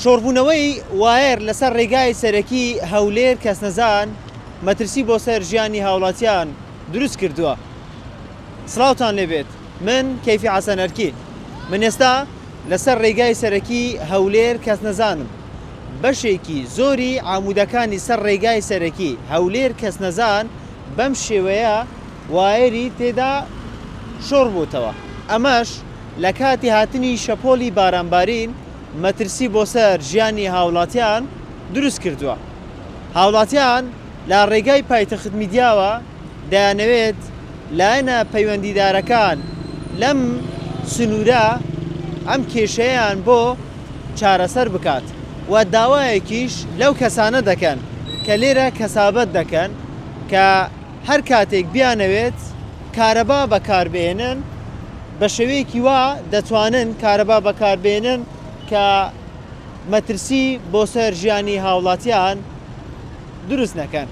شۆڕبوونەوەی وایر لەسەر ڕێگای سەرەکی هەولێر کەسنەزان مەترسی بۆ سەر ژیانی هاوڵاتیان دروست کردووە. سڵاوتان لێبێت، من کەیفی حەسەنەرکی، من ئێستا لەسەر ڕێگای سەرەکی هەولێر کەسنەزانم. بەشێکی زۆری عامودەکانی سەر ڕێگای سەرەکی هەولێر کەسنەزان بەم شێوەیە وایەری تێدا شۆڕ بووتەوە. ئەمەش لە کاتی هاتنی شەپۆلی بارانبارین مەترسی بۆ سەر ژیانی هاوڵاتیان دروست کردووە. هاوڵاتیان لە ڕێگای پایتەخت میدیاوە دەیانەوێت لایەنە پەیوەندیدارەکان لەم سنوورە ئەم کێشەیان بۆ چارەسەر بکات و داوایەکیش لەو کەسانە دەکەن کە لێرە کەسابەت دەکەن کە هەر کاتێک بیانەوێت کارەبا بەکاربێنن بە شێوەیەکی وا دەتوانن کارەبا بەکاربێنن کە مەترسی بۆ سەر ژیانی هاوڵاتیان دروست نەکەن.